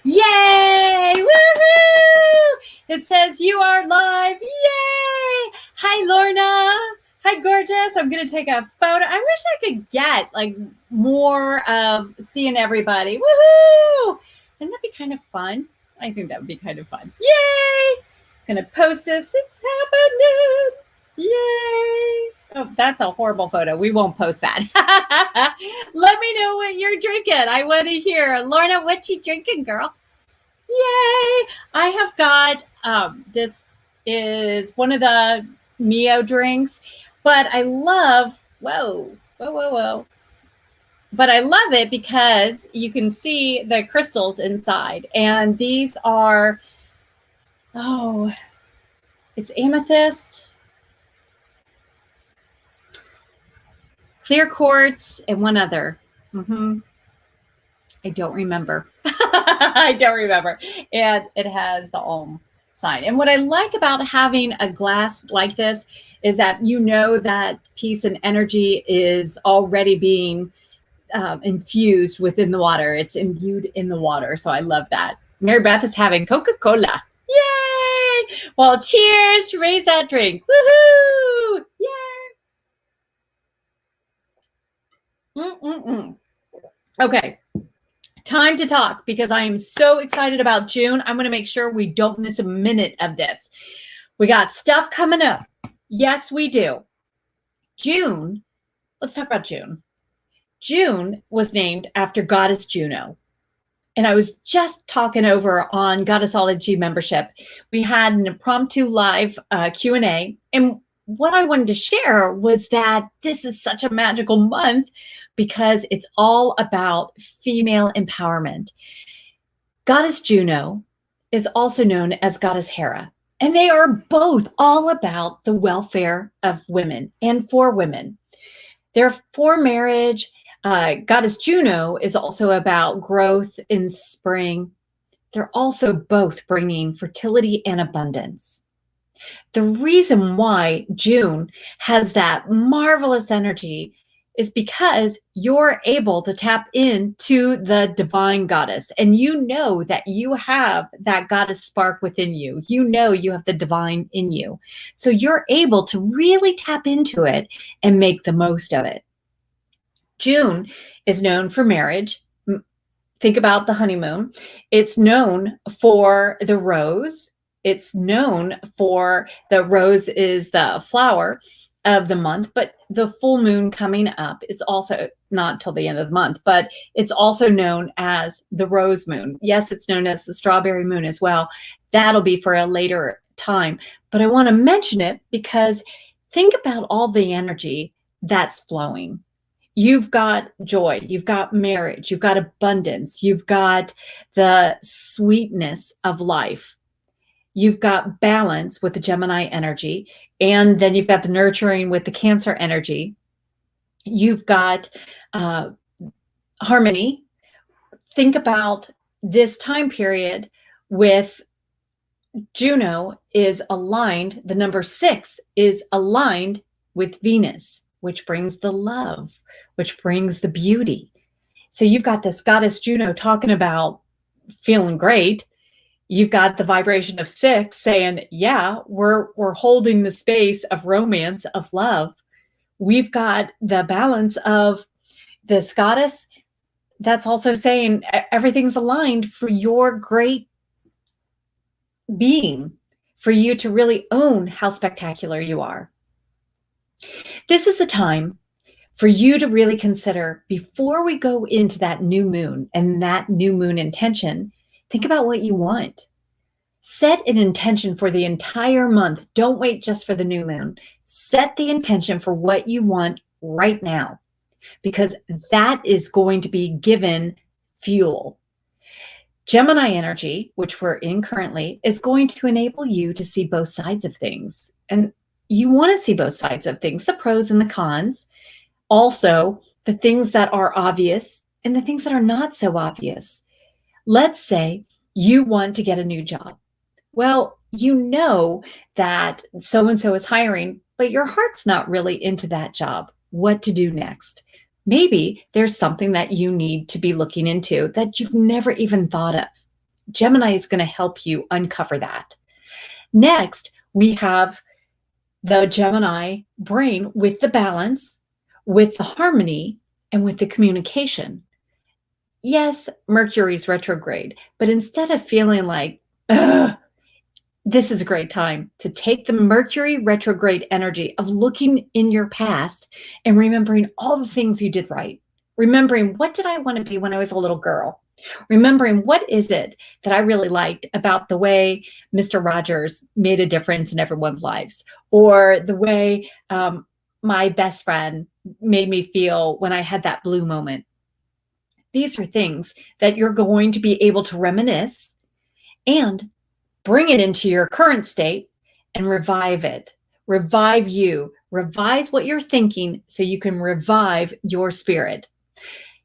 Yay! Woohoo! It says you are live. Yay! Hi, Lorna. Hi, gorgeous. I'm going to take a photo. I wish I could get like more of seeing everybody. Woohoo! Wouldn't that be kind of fun? I think that would be kind of fun. Yay! I'm going to post this. It's happening. Yay! Oh, that's a horrible photo. We won't post that. Let me know what you're drinking. I want to hear. Lorna, what you drinking, girl? Yay! I have got, this is one of the Mio drinks, but I love, whoa. But I love it because you can see the crystals inside. And these are, it's amethyst, clear quartz, and one other. I don't remember. I don't remember. And it has the Om sign. And what I like about having a glass like this is that you know that peace and energy is already being infused within the water. It's imbued in the water. So I love that. Mary Beth is having Coca-Cola. Yay! Well, cheers. Raise that drink. Woohoo! Yay! Okay. Time to talk because I am so excited about June. I'm going to make sure we don't miss a minute of this. We got stuff coming up. Yes, we do. June. Let's talk about June. June was named after Goddess Juno. And I was just talking over on Goddessology membership. We had an impromptu live Q&A. And what I wanted to share was that this is such a magical month because it's all about female empowerment. Goddess Juno is also known as Goddess Hera, and they are both all about the welfare of women and for women. They're for marriage. Goddess Juno is also about growth in spring. They're also both bringing fertility and abundance. The reason why June has that marvelous energy is because you're able to tap into the divine goddess, and you know that you have that goddess spark within you. You know you have the divine in you. So you're able to really tap into it and make the most of it. June is known for marriage. Think about the honeymoon. It's known for the rose. It's known for the rose is the flower of the month, but the full moon coming up is also not till the end of the month, but it's also known as the rose moon. Yes, it's known as the strawberry moon as well. That'll be for a later time, but I want to mention it because think about all the energy that's flowing. You've got joy, you've got marriage, you've got abundance, you've got the sweetness of life. You've got balance with the Gemini energy, and then you've got the nurturing with the Cancer energy. You've got harmony. Think about this time period with Juno is aligned. The number 6 is aligned with Venus, which brings the love, which brings the beauty. So you've got this goddess Juno talking about feeling great. You've got the vibration of 6 saying, yeah, we're holding the space of romance, of love. We've got the balance of this goddess that's also saying everything's aligned for your great being, for you to really own how spectacular you are. This is a time for you to really consider, before we go into that new moon and that new moon intention, think about what you want. Set an intention for the entire month. Don't wait just for the new moon. Set the intention for what you want right now, because that is going to be given fuel. Gemini energy, which we're in currently, is going to enable you to see both sides of things. And you want to see both sides of things, the pros and the cons. Also, the things that are obvious and the things that are not so obvious. Let's say you want to get a new job. Well, you know that so-and-so is hiring, but your heart's not really into that job. What to do next? Maybe there's something that you need to be looking into that you've never even thought of. Gemini is going to help you uncover that. Next, we have the Gemini brain with the balance, with the harmony, and with the communication. Yes, Mercury's retrograde, but instead of feeling like, ugh, this is a great time to take the Mercury retrograde energy of looking in your past and remembering all the things you did right. Remembering, what did I want to be when I was a little girl? Remembering, what is it that I really liked about the way Mr. Rogers made a difference in everyone's lives, or the way my best friend made me feel when I had that blue moment. These are things that you're going to be able to reminisce and bring it into your current state and revive it. Revive you. Revise what you're thinking so you can revive your spirit.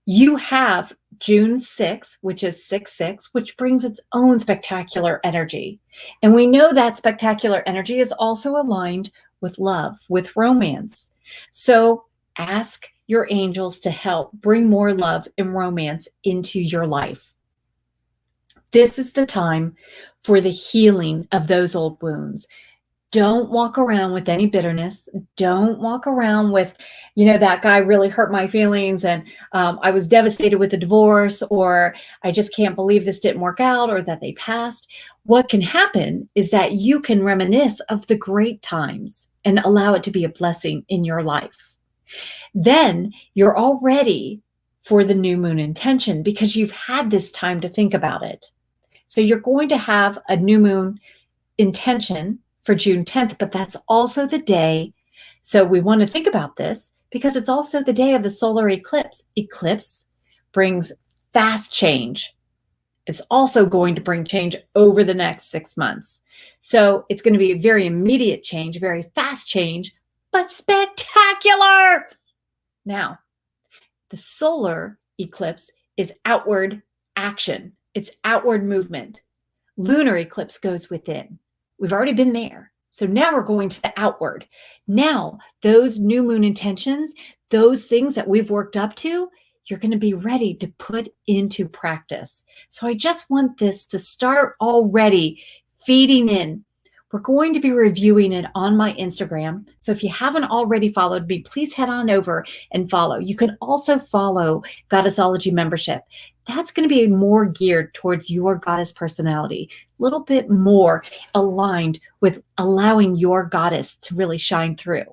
You have June 6th, which is 6/6, which brings its own spectacular energy. And we know that spectacular energy is also aligned with love, with romance. So ask your angels to help bring more love and romance into your life. This is the time for the healing of those old wounds. Don't walk around with any bitterness. Don't walk around with, that guy really hurt my feelings and I was devastated with the divorce, or I just can't believe this didn't work out, or that they passed. What can happen is that you can reminisce of the great times and allow it to be a blessing in your life. Then you're all ready for the new moon intention because you've had this time to think about it. So you're going to have a new moon intention for June 10th, but that's also the day. So we want to think about this because it's also the day of the solar eclipse. Eclipse brings fast change. It's also going to bring change over the next 6 months. So it's going to be a very immediate change, very fast change, but spectacular. Now, the solar eclipse is outward action. It's outward movement. Lunar eclipse goes within. We've already been there. So now we're going to the outward. Now, those new moon intentions, those things that we've worked up to, you're going to be ready to put into practice. So I just want this to start already feeding in. We're going to be reviewing it on my Instagram. So if you haven't already followed me, please head on over and follow. You can also follow Goddessology membership. That's going to be more geared towards your goddess personality, a little bit more aligned with allowing your goddess to really shine through.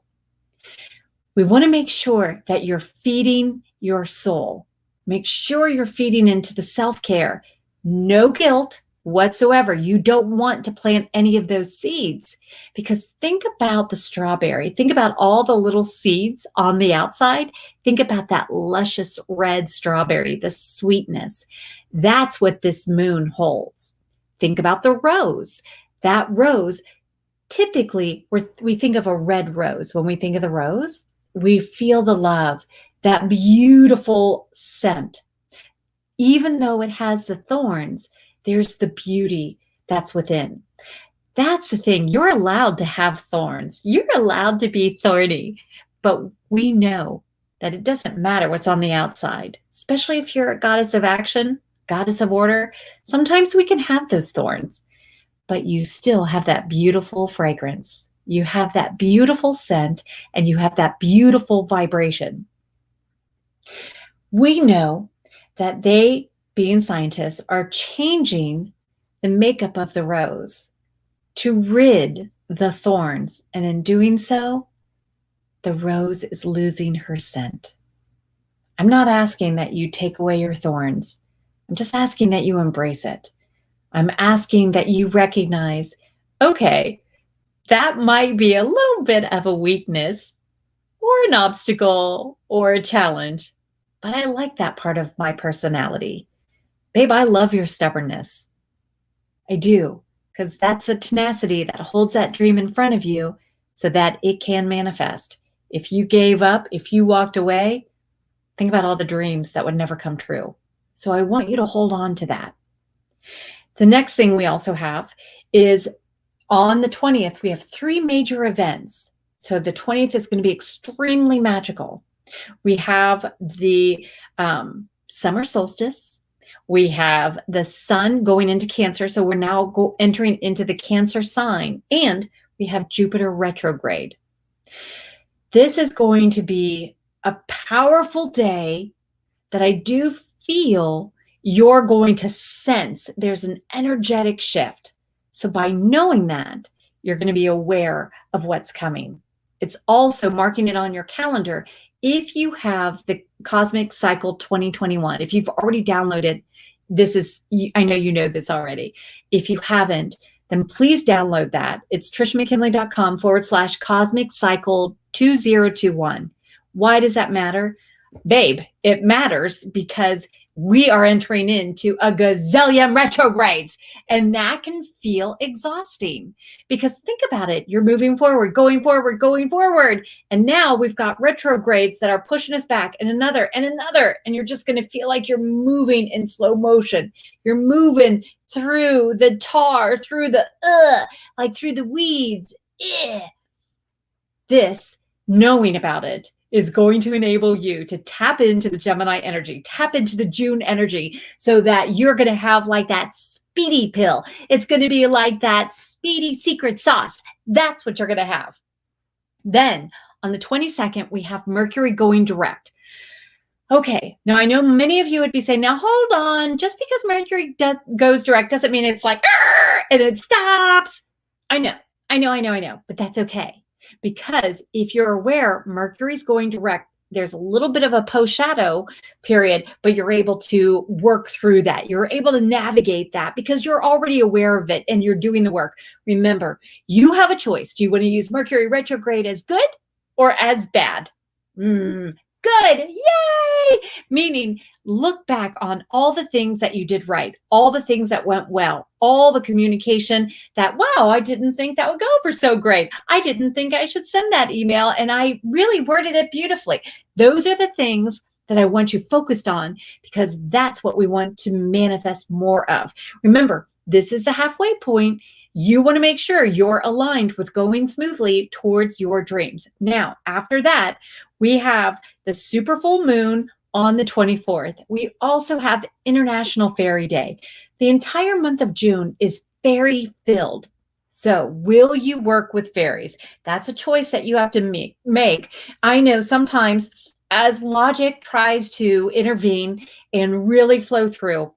We want to make sure that you're feeding your soul. Make sure you're feeding into the self-care. No guilt whatsoever. You don't want to plant any of those seeds because think about the strawberry. Think about all the little seeds on the outside. Think about that luscious red strawberry, the sweetness. That's what this moon holds. Think about the rose. That rose, typically we think of a red rose. When we think of the rose, we feel the love, that beautiful scent. Even though it has the thorns, there's the beauty that's within. That's the thing. You're allowed to have thorns. You're allowed to be thorny. But we know that it doesn't matter what's on the outside, especially if you're a goddess of action, goddess of order. Sometimes we can have those thorns, but you still have that beautiful fragrance. You have that beautiful scent, and you have that beautiful vibration. We know that they, being scientists, are changing the makeup of the rose to rid the thorns. And in doing so, the rose is losing her scent. I'm not asking that you take away your thorns. I'm just asking that you embrace it. I'm asking that you recognize, okay, that might be a little bit of a weakness or an obstacle or a challenge, but I like that part of my personality. Babe, I love your stubbornness. I do, because that's the tenacity that holds that dream in front of you so that it can manifest. If you gave up, if you walked away, think about all the dreams that would never come true. So I want you to hold on to that. The next thing we also have is on the 20th, we have 3 major events. So the 20th is going to be extremely magical. We have the summer solstice. We have the sun going into Cancer. So we're now entering into the Cancer sign, and we have Jupiter retrograde. This is going to be a powerful day that I do feel you're going to sense there's an energetic shift. So by knowing that, you're going to be aware of what's coming. It's also marking it on your calendar. If you have the Cosmic Cycle 2021, if you've already downloaded, I know you know this already. If you haven't, then please download that. It's TrishMcKinley.com/Cosmic Cycle 2021. Why does that matter? Babe, it matters because we are entering into a gazillion retrogrades, and that can feel exhausting because think about it. You're moving forward, going forward, going forward. And now we've got retrogrades that are pushing us back and another and another. And you're just going to feel like you're moving in slow motion. You're moving through the tar, through the, like through the weeds. This, knowing about it, is going to enable you to tap into the Gemini energy, tap into the June energy, so that you're going to have like that speedy pill. It's going to be like that speedy secret sauce. That's what you're going to have. Then on the 22nd, we have Mercury going direct. Okay, now I know many of you would be saying, now hold on, just because Mercury goes direct doesn't mean it's like, and it stops. I know, but that's okay. Because if you're aware, Mercury's going direct, there's a little bit of a post-shadow period, but you're able to work through that. You're able to navigate that because you're already aware of it and you're doing the work. Remember, you have a choice. Do you want to use Mercury retrograde as good or as bad? Good. Yay! Meaning, look back on all the things that you did right, all the things that went well, all the communication that, wow, I didn't think that would go over so great. I didn't think I should send that email, and I really worded it beautifully. Those are the things that I want you focused on because that's what we want to manifest more of. Remember, this is the halfway point. You want to make sure you're aligned with going smoothly towards your dreams. Now, after that, we have the super full moon on the 24th. We also have International Fairy Day. The entire month of June is fairy filled. So will you work with fairies? That's a choice that you have to make. I know sometimes as logic tries to intervene and really flow through,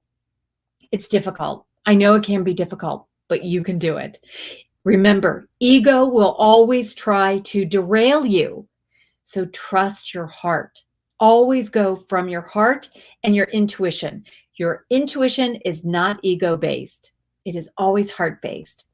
it's difficult. I know it can be difficult, but you can do it. Remember, ego will always try to derail you. So trust your heart. Always go from your heart and your intuition. Your intuition is not ego-based. It is always heart-based.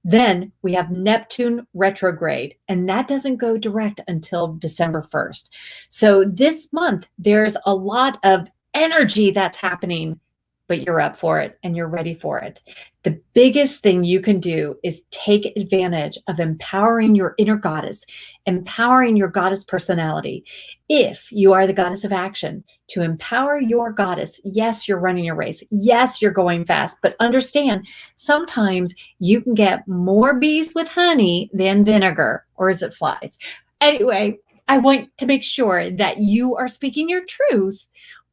Then we have Neptune retrograde, and that doesn't go direct until December 1st. So this month, there's a lot of energy that's happening, but you're up for it and you're ready for it. The biggest thing you can do is take advantage of empowering your inner goddess, empowering your goddess personality. If you are the goddess of action, to empower your goddess, yes, you're running your race. Yes, you're going fast, but understand sometimes you can get more bees with honey than vinegar, or is it flies? Anyway, I want to make sure that you are speaking your truth,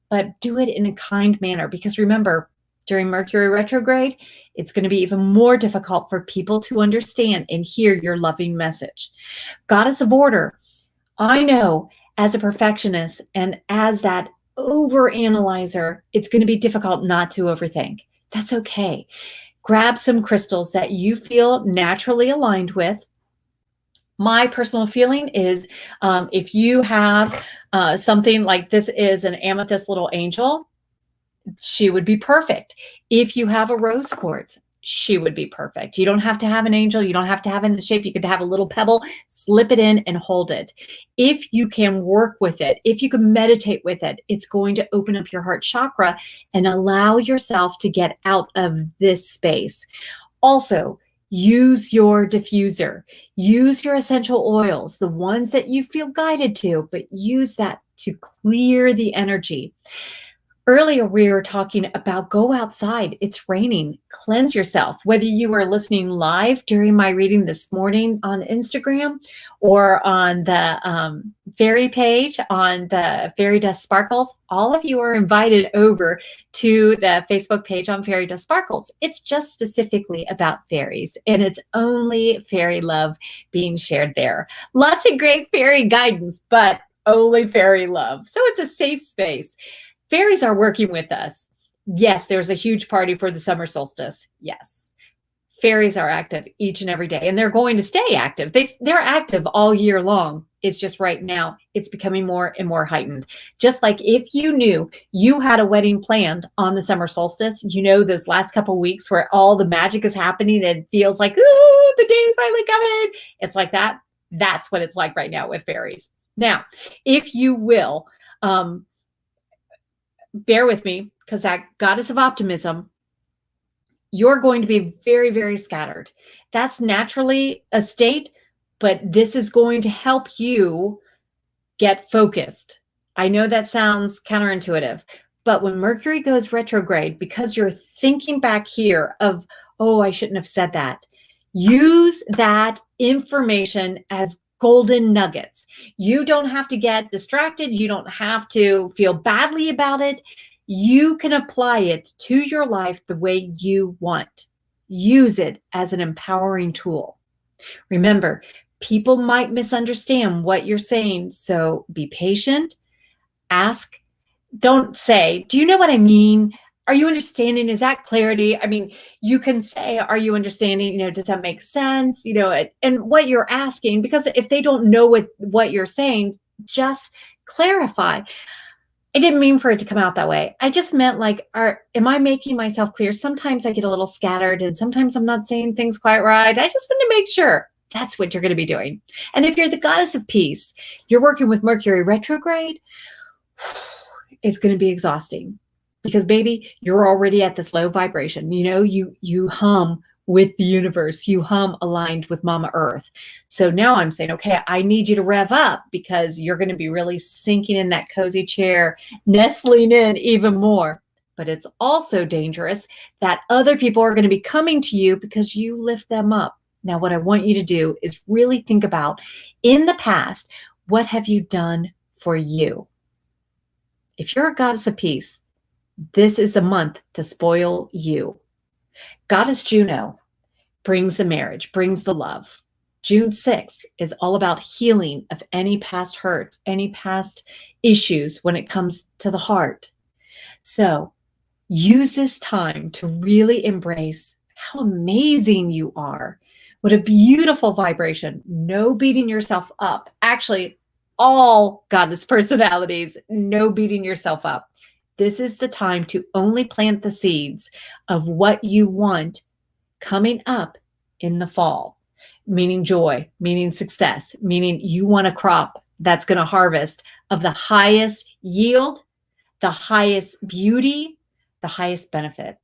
but do it in a kind manner, because remember, during Mercury retrograde, it's going to be even more difficult for people to understand and hear your loving message. Goddess of order, I know as a perfectionist and as that overanalyzer, it's going to be difficult not to overthink. That's okay. Grab some crystals that you feel naturally aligned with. My personal feeling is if you have something like this is an amethyst little angel, she would be perfect. If you have a rose quartz, she would be perfect. You don't have to have an angel. You don't have to have it in the shape. You could have a little pebble, slip it in and hold it. If you can work with it, if you can meditate with it, it's going to open up your heart chakra and allow yourself to get out of this space. Also, use your diffuser. Use your essential oils, the ones that you feel guided to, but use that to clear the energy. Earlier, we were talking about go outside. It's raining. Cleanse yourself. Whether you were listening live during my reading this morning on Instagram or on the fairy page on the Fairy Dust Sparkles, all of you are invited over to the Facebook page on Fairy Dust Sparkles. It's just specifically about fairies, and it's only fairy love being shared there. Lots of great fairy guidance, but only fairy love. So it's a safe space. Fairies are working with us. Yes, there's a huge party for the summer solstice. Yes. Fairies are active each and every day, and they're going to stay active. They're active all year long. It's just right now, it's becoming more and more heightened. Just like if you knew you had a wedding planned on the summer solstice, you know, those last couple of weeks where all the magic is happening and it feels like, ooh, the day is finally coming. It's like that. That's what it's like right now with fairies. Now, if you will, bear with me, because that goddess of optimism, you're going to be very, very scattered. That's naturally a state, but this is going to help you get focused. I know that sounds counterintuitive, but when Mercury goes retrograde, because you're thinking back here of, oh, I shouldn't have said that, use that information as golden nuggets. You don't have to get distracted. You don't have to feel badly about it. You can apply it to your life the way you want. Use it as an empowering tool. Remember, people might misunderstand what you're saying, so be patient. Ask. Don't say, do you know what I mean? Are you understanding? Is that clarity? I mean, you can say, are you understanding? You know, does that make sense? You know, and what you're asking, because if they don't know what you're saying, just clarify. I didn't mean for it to come out that way. I just meant like, am I making myself clear? Sometimes I get a little scattered and sometimes I'm not saying things quite right. I just want to make sure. That's what you're going to be doing. And if you're the goddess of peace, you're working with Mercury retrograde, it's going to be exhausting. Because baby, you're already at this low vibration. You know, you hum with the universe. You hum aligned with Mama Earth. So now I'm saying, okay, I need you to rev up because you're going to be really sinking in that cozy chair, nestling in even more. But it's also dangerous that other people are going to be coming to you because you lift them up. Now, what I want you to do is really think about in the past, what have you done for you? If you're a goddess of peace, this is the month to spoil you. Goddess Juno brings the marriage, brings the love. June 6th is all about healing of any past hurts, any past issues when it comes to the heart. So use this time to really embrace how amazing you are. What a beautiful vibration. No beating yourself up. Actually, all goddess personalities, no beating yourself up. This is the time to only plant the seeds of what you want coming up in the fall, meaning joy, meaning success, meaning you want a crop that's going to harvest of the highest yield, the highest beauty, the highest benefit.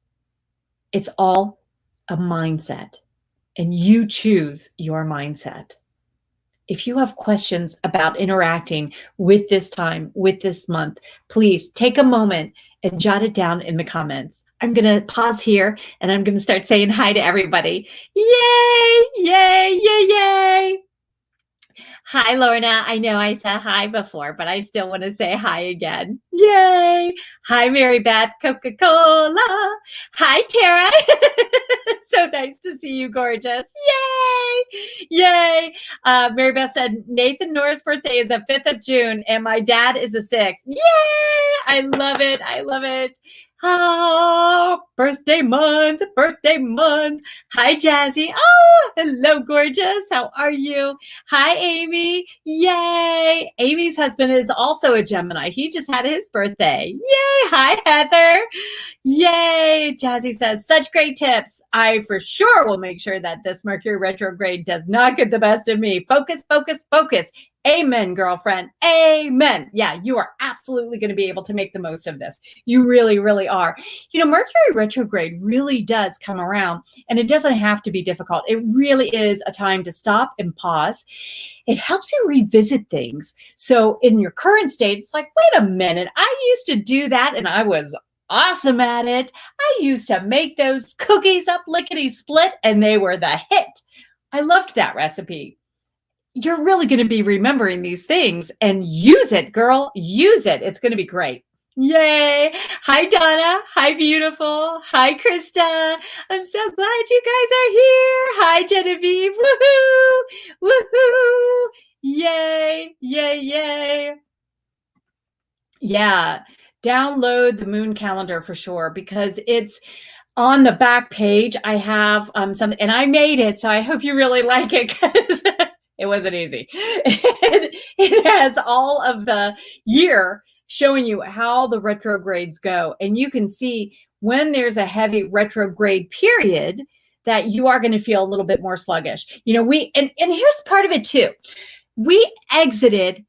It's all a mindset, and you choose your mindset. If you have questions about interacting with this time, with this month, please take a moment and jot it down in the comments. I'm going to pause here and I'm going to start saying hi to everybody. Yay, yay, yay, yay. Hi, Lorna. I know I said hi before, but I still want to say hi again. Yay. Hi, Mary Beth, Coca-Cola. Hi, Tara. So nice to see you, gorgeous. Yay. Yay. Mary Beth said, Nathan Nora's birthday is the 5th of June, and my dad is the 6th. Yay. I love it. I love it. Oh, birthday month, birthday month. Hi, Jazzy. Oh, hello, gorgeous. How are you? Hi, Amy. Yay. Amy's husband is also a Gemini. He just had his birthday. Yay. Hi, Heather. Yay. Yay! Jazzy says, such great tips. I for sure will make sure that this Mercury retrograde does not get the best of me. Focus, focus, focus. Amen, girlfriend. Amen. Yeah, you are absolutely going to be able to make the most of this. You really, really are. You know, Mercury retrograde really does come around, and it doesn't have to be difficult. It really is a time to stop and pause. It helps you revisit things. So in your current state, it's like, wait a minute, I used to do that and I was awesome at it. I used to make those cookies up lickety split and they were the hit. I loved that recipe. You're really going to be remembering these things and use it, girl. Use it. It's going to be great. Yay. Hi, Donna. Hi, beautiful. Hi, Krista. I'm so glad you guys are here. Hi, Genevieve. Woohoo. Woohoo. Yay. Yay. Yay. Yeah. Download the moon calendar for sure, because it's on the back page. I have something, and I made it, so I hope you really like it, because it wasn't easy. It has all of the year showing you how the retrogrades go. And you can see when there's a heavy retrograde period that you are going to feel a little bit more sluggish. You know, and here's part of it too. We exited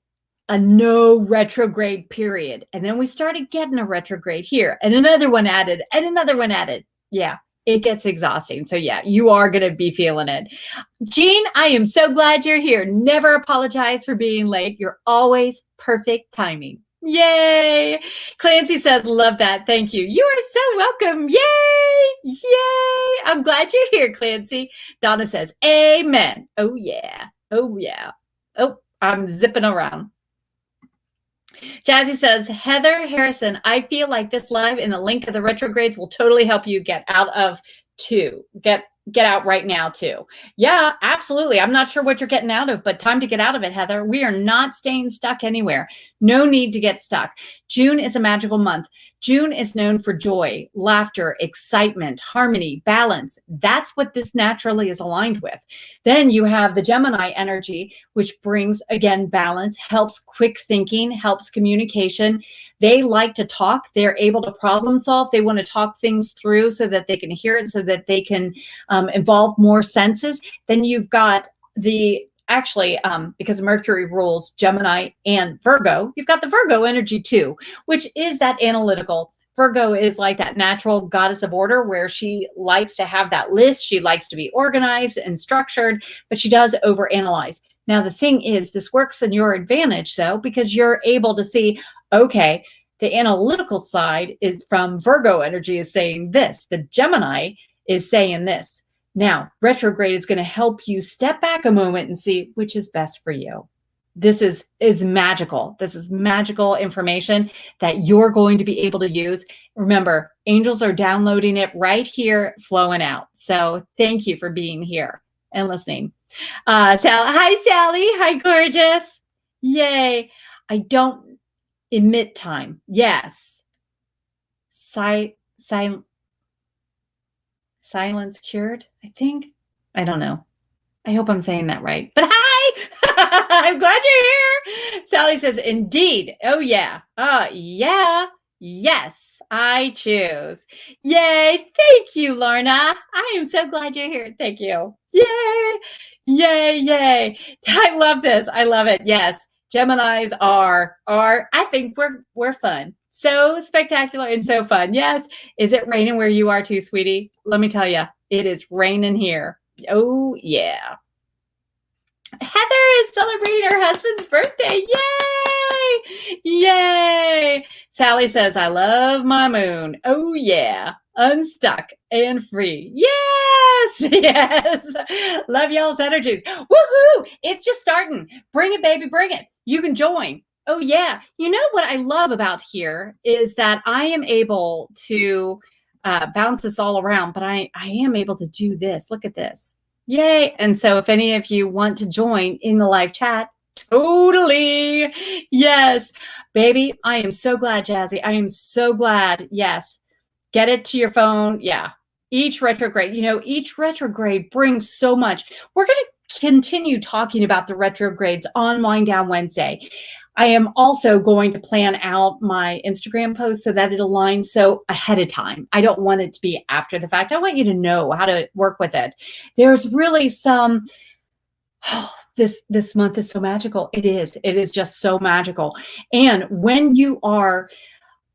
a no retrograde period. And then we started getting a retrograde here and another one added and another one added. Yeah. It gets exhausting. So yeah, you are going to be feeling it. Jean, I am so glad you're here. Never apologize for being late. You're always perfect timing. Yay. Clancy says, love that. Thank you. You are so welcome. Yay. Yay. I'm glad you're here, Clancy. Donna says, amen. Oh yeah. Oh yeah. Oh, I'm zipping around. Jazzy says, Heather Harrison, I feel like this live in the link of the retrogrades will totally help you get out of get out right now too. Yeah, absolutely. I'm not sure what you're getting out of, but time to get out of it, Heather. We are not staying stuck anywhere. No need to get stuck. June is a magical month. June is known for joy, laughter, excitement, harmony, balance. That's what this naturally is aligned with. Then you have the Gemini energy, which brings, again, balance, helps quick thinking, helps communication. They like to talk. They're able to problem solve. They want to talk things through so that they can hear it, so that they can involve more senses. Then you've got because Mercury rules Gemini and Virgo, you've got the Virgo energy too, which is that analytical. Virgo is like that natural goddess of order, where she likes to have that list. She likes to be organized and structured, but she does overanalyze. Now, the thing is, this works in your advantage, though, because you're able to see, okay, the analytical side is from Virgo energy is saying this. The Gemini is saying this. Now, retrograde is going to help you step back a moment and see which is best for you. This is magical. This is magical information that you're going to be able to use. Remember, angels are downloading it right here, flowing out. So thank you for being here and listening. Hi, Sally. Hi, gorgeous. Yay. I don't emit time. Yes. Silence cured, I think. I don't know. I hope I'm saying that right. But hi, I'm glad you're here. Sally says, indeed. Oh, yeah. Yeah. Yes, I choose. Yay. Thank you, Lorna. I am so glad you're here. Thank you. Yay. Yay, yay. I love this. I love it. Yes. Geminis are I think we're fun. So spectacular and so fun. Yes. Is it raining where you are too, sweetie? Let me tell you, it is raining here. Oh, yeah. Heather is celebrating her husband's birthday. Yay! Yay! Sally says, I love my moon. Oh, yeah. Unstuck and free. Yes! Yes! Love y'all's energies. Woohoo! It's just starting. Bring it, baby. Bring it. You can join. Oh, yeah. You know what I love about here is that I am able to bounce this all around, but I am able to do this. Look at this. Yay. And so if any of you want to join in the live chat, totally. Yes. Baby, I am so glad, Jazzy. I am so glad. Yes. Get it to your phone. Yeah. Each retrograde, each retrograde brings so much. We're going to continue talking about the retrogrades on Wind Down Wednesday. I am also going to plan out my Instagram post so that it aligns so ahead of time. I don't want it to be after the fact. I want you to know how to work with it. There's really some, this month is so magical. It is just so magical. And when you are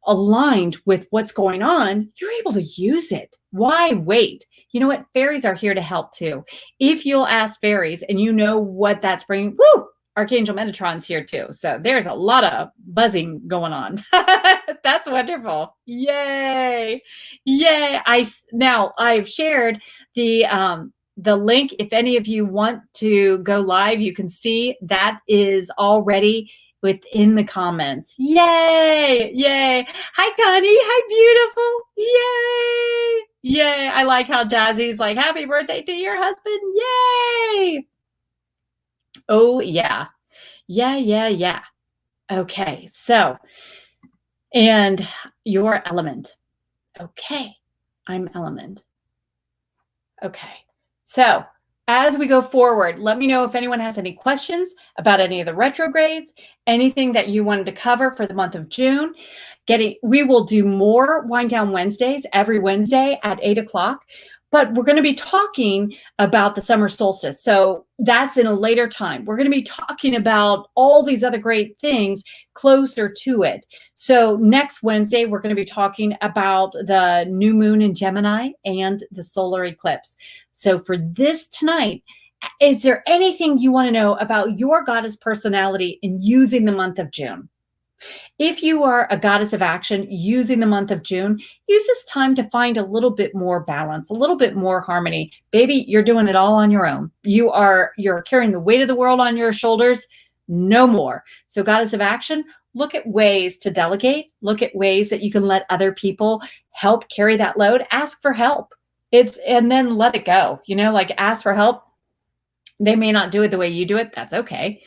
aligned with what's going on, you're able to use it. Why wait? You know what? Fairies are here to help too. If you'll ask fairies and you know what that's bringing, woo, Archangel Metatron's here too. So there's a lot of buzzing going on. That's wonderful. Yay. Yay. Now I've shared the link. If any of you want to go live, you can see that is already within the comments. Yay. Yay. Hi, Connie. Hi, beautiful. Yay. Yay. I like how Jazzy's like, happy birthday to your husband. Yay. Oh, yeah. Yeah. Okay. So, and your element. Okay. I'm element. Okay. So as we go forward, let me know if anyone has any questions about any of the retrogrades, anything that you wanted to cover for the month of June. We will do more Wind Down Wednesdays every Wednesday at 8 o'clock, but we're going to be talking about the summer solstice. So that's in a later time. We're going to be talking about all these other great things closer to it. So next Wednesday, we're going to be talking about the new moon in Gemini and the solar eclipse. So for this tonight, is there anything you want to know about your goddess personality in using the month of June? If you are a goddess of action using the month of June, use this time to find a little bit more balance, a little bit more harmony. Baby, you're doing it all on your own. You're carrying the weight of the world on your shoulders. No more. So goddess of action, look at ways to delegate. Look at ways that you can let other people help carry that load. Ask for help. And then let it go. Like ask for help. They may not do it the way you do it. That's okay.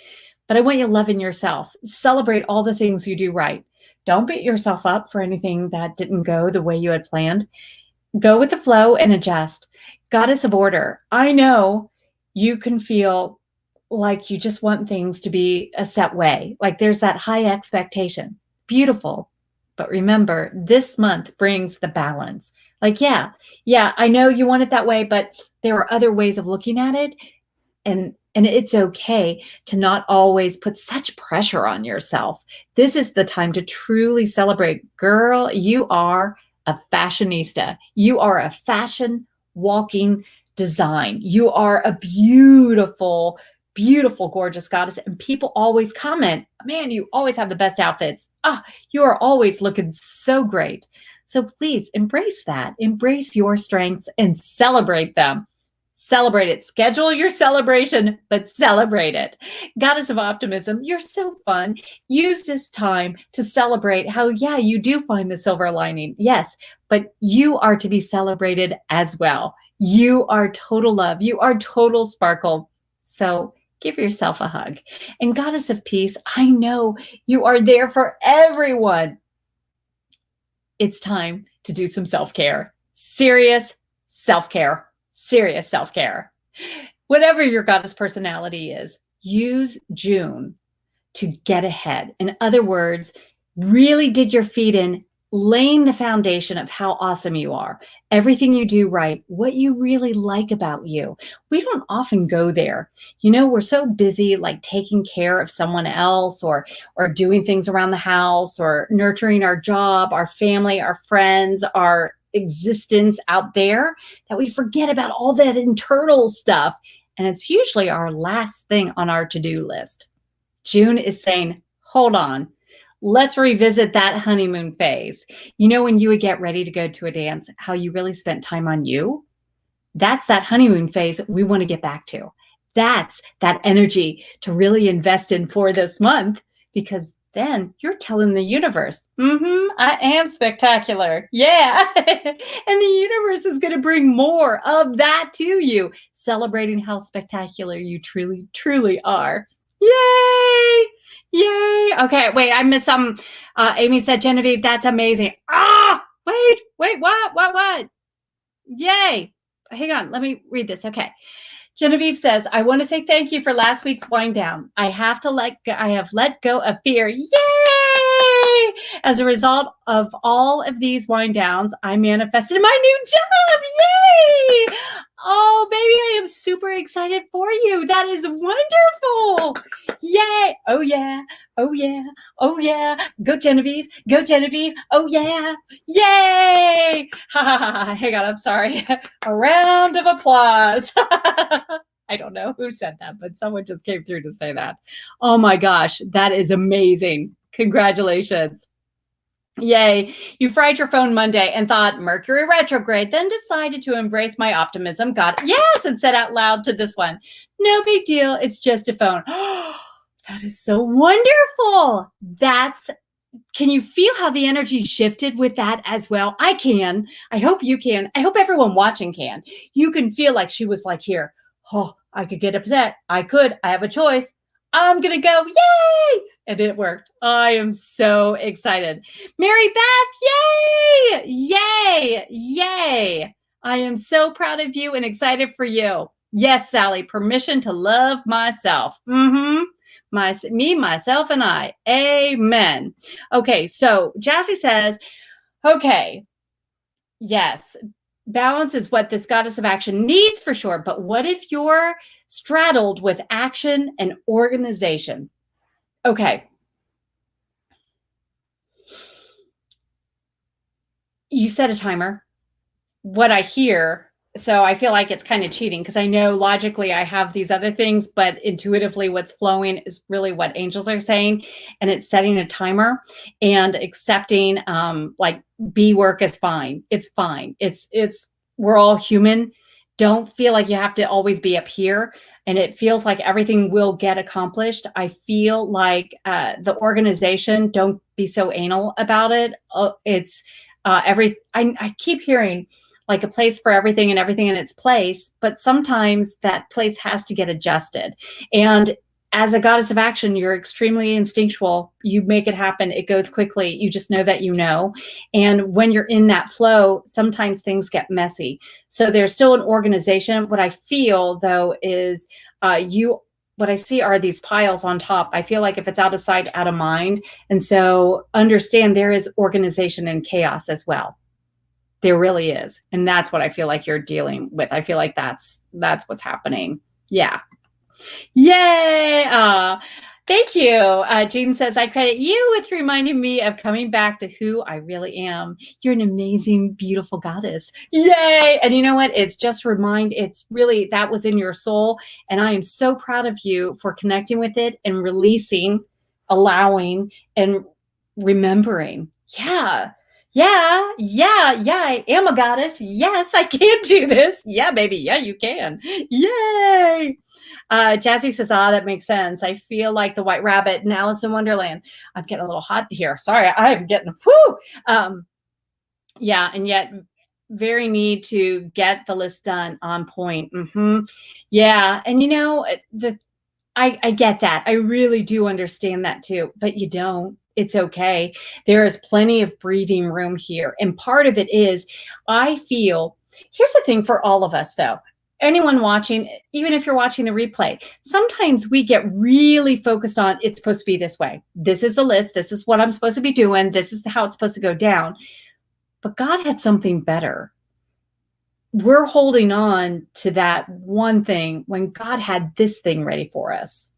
But I want you loving yourself. Celebrate all the things you do right. Don't beat yourself up for anything that didn't go the way you had planned. Go with the flow and adjust. Goddess of order. I know you can feel like you just want things to be a set way. Like there's that high expectation. Beautiful. But remember, this month brings the balance. Like, yeah, I know you want it that way, but there are other ways of looking at it. And it's okay to not always put such pressure on yourself. This is the time to truly celebrate. Girl, you are a fashionista. You are a fashion walking design. You are a beautiful, beautiful, gorgeous goddess. And people always comment, man, you always have the best outfits. You are always looking so great. So please embrace that. Embrace your strengths and celebrate them. Celebrate it. Schedule your celebration, but celebrate it. Goddess of optimism, you're so fun. Use this time to celebrate how, you do find the silver lining. Yes, but you are to be celebrated as well. You are total love. You are total sparkle. So give yourself a hug. And Goddess of peace, I know you are there for everyone. It's time to do some self-care. Serious self-care. Serious self-care. Whatever your goddess personality is, use June to get ahead. In other words, really dig your feet in, laying the foundation of how awesome you are, everything you do right, what you really like about you. We don't often go there. We're so busy like taking care of someone else or doing things around the house or nurturing our job, our family, our friends, our existence out there that we forget about all that internal stuff. And it's usually our last thing on our to-do list. June is saying, hold on, let's revisit that honeymoon phase. When you would get ready to go to a dance, how you really spent time on you? That's that honeymoon phase we want to get back to. That's that energy to really invest in for this month, because then you're telling the universe, I am spectacular. Yeah. And the universe is going to bring more of that to you, celebrating how spectacular you truly, truly are. Yay. Yay. Okay. Wait, I missed some. Amy said, Genevieve, that's amazing. Wait, what? Yay. Hang on. Let me read this. Okay. Genevieve says, I want to say thank you for last week's wind down. I have let go of fear. Yay! As a result of all of these wind downs, I manifested my new job. Yay! Oh, baby, I am super excited for you. That is wonderful. Yay. Oh, yeah. Oh, yeah. Oh, yeah. Go, Genevieve. Go, Genevieve. Oh, yeah. Yay. Ha, ha, ha, ha. Hang on. I'm sorry. A round of applause. I don't know who said that, but someone just came through to say that. Oh, my gosh. That is amazing. Congratulations. Yay. You fried your phone Monday and thought Mercury retrograde, then decided to embrace my optimism. Got yes, and said out loud to this one, no big deal. It's just a phone. That is so wonderful. Can you feel how the energy shifted with that as well? I can. I hope you can. I hope everyone watching can. You can feel like she was like, here, oh, I could get upset. I have a choice. I'm going to go. Yay. And it worked. I am so excited. Mary Beth, yay! Yay! Yay! I am so proud of you and excited for you. Yes, Sally, permission to love myself. Me, myself, and I. Amen. Okay, so Jassy says, okay, yes, balance is what this goddess of action needs for sure. But what if you're straddled with action and organization? Okay. You set a timer. What I hear, so I feel like it's kind of cheating because I know logically I have these other things, but intuitively what's flowing is really what angels are saying. And it's setting a timer and accepting like B work is fine. It's fine. We're all human. Don't feel like you have to always be up here. And it feels like everything will get accomplished. I feel like the organization, don't be so anal about it. I keep hearing like a place for everything and everything in its place, but sometimes that place has to get adjusted. And as a goddess of action, you're extremely instinctual. You make it happen. It goes quickly. You just know that you know. And when you're in that flow, sometimes things get messy. So there's still an organization. What I feel though is what I see are these piles on top. I feel like if it's out of sight, out of mind. And so understand there is organization and chaos as well. There really is. And that's what I feel like you're dealing with. I feel like that's what's happening. Yeah. Yay! Thank you. Jean says, I credit you with reminding me of coming back to who I really am. You're an amazing, beautiful goddess. Yay! And you know what? It's really, that was in your soul. And I am so proud of you for connecting with it and releasing, allowing, and remembering. Yeah. I am a goddess. Yes, I can do this. Yeah, baby. Yeah, you can. Yay. Jazzy says, that makes sense. I feel like the White Rabbit in Alice in Wonderland. I'm getting a little hot here. Sorry, I'm getting, yeah, and yet very need to get the list done on point. Yeah, and you know, I get that. I really do understand that too, but you don't. It's okay. There is plenty of breathing room here. And part of it is, I feel, here's the thing for all of us though. Anyone watching, even if you're watching the replay, sometimes we get really focused on it's supposed to be this way. This is the list. This is what I'm supposed to be doing. This is how it's supposed to go down. But God had something better. We're holding on to that one thing when God had this thing ready for us.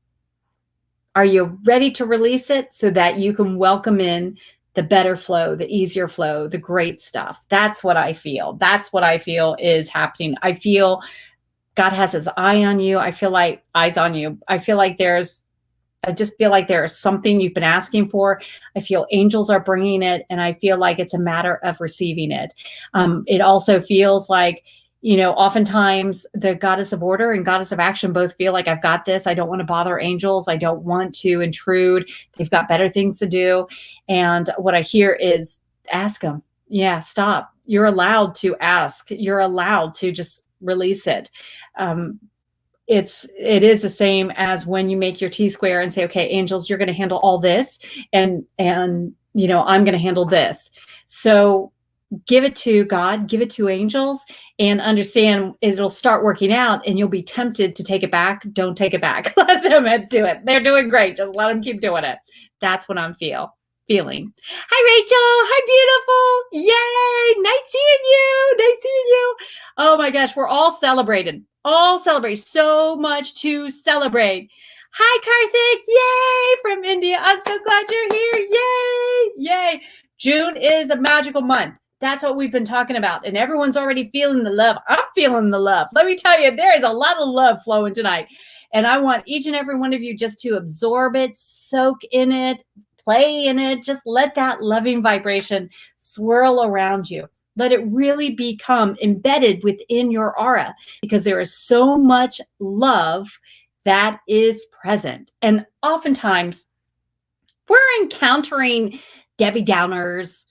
Are you ready to release it so that you can welcome in the better flow, the easier flow, the great stuff? That's what I feel. That's what I feel is happening. I feel God has his eye on you. I feel like eyes on you. I just feel like there's something you've been asking for. I feel angels are bringing it, and I feel like it's a matter of receiving it. It also feels like, you know, oftentimes the goddess of order and goddess of action both feel like I've got this. I don't want to bother angels. I don't want to intrude. They've got better things to do. And what I hear is ask them. Yeah, stop. You're allowed to ask. You're allowed to just release it. It is the same as when you make your T-square and say, okay, angels, you're going to handle all this. And, you know, I'm going to handle this. So give it to God, give it to angels, and understand it'll start working out, and you'll be tempted to take it back. Don't take it back. Let them do it. They're doing great. Just let them keep doing it. That's what I'm feeling. Hi, Rachel. Hi, beautiful. Yay. Nice seeing you. Nice seeing you. Oh my gosh, we're all celebrating. All celebrate. So much to celebrate. Hi, Karthik. Yay. From India. I'm so glad you're here. Yay. Yay. June is a magical month. That's what we've been talking about. And everyone's already feeling the love. I'm feeling the love. Let me tell you, there is a lot of love flowing tonight. And I want each and every one of you just to absorb it, soak in it, play in it. Just let that loving vibration swirl around you. Let it really become embedded within your aura, because there is so much love that is present. And oftentimes we're encountering Debbie Downers.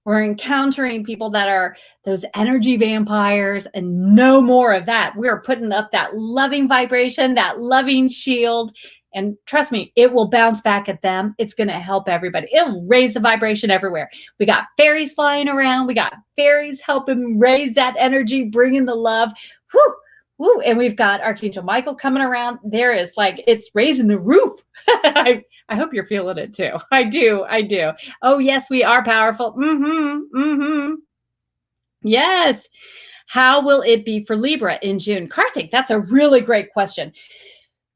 We're encountering people that are those energy vampires, and no more of that. We're putting up that loving vibration, that loving shield. And trust me, it will bounce back at them. It's going to help everybody. It'll raise the vibration everywhere. We got fairies flying around. We got fairies helping raise that energy, bringing the love. Whoo, whoo. And we've got Archangel Michael coming around. There is like, it's raising the roof. I hope you're feeling it too. I do. Oh, yes, we are powerful. Yes. How will it be for Libra in June? Karthik, that's a really great question.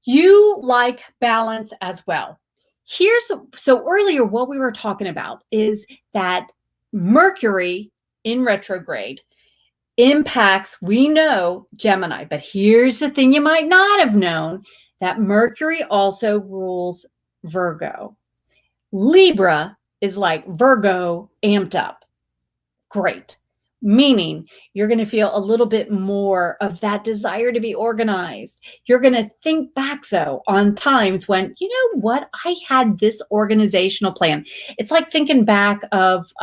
You like balance as well. So earlier, what we were talking about is that Mercury in retrograde impacts, we know, Gemini. But here's the thing you might not have known, that Mercury also rules Virgo. Libra is like Virgo amped up. Great. Meaning you're going to feel a little bit more of that desire to be organized. You're going to think back, though, on times when, you know what, I had this organizational plan. It's like thinking back of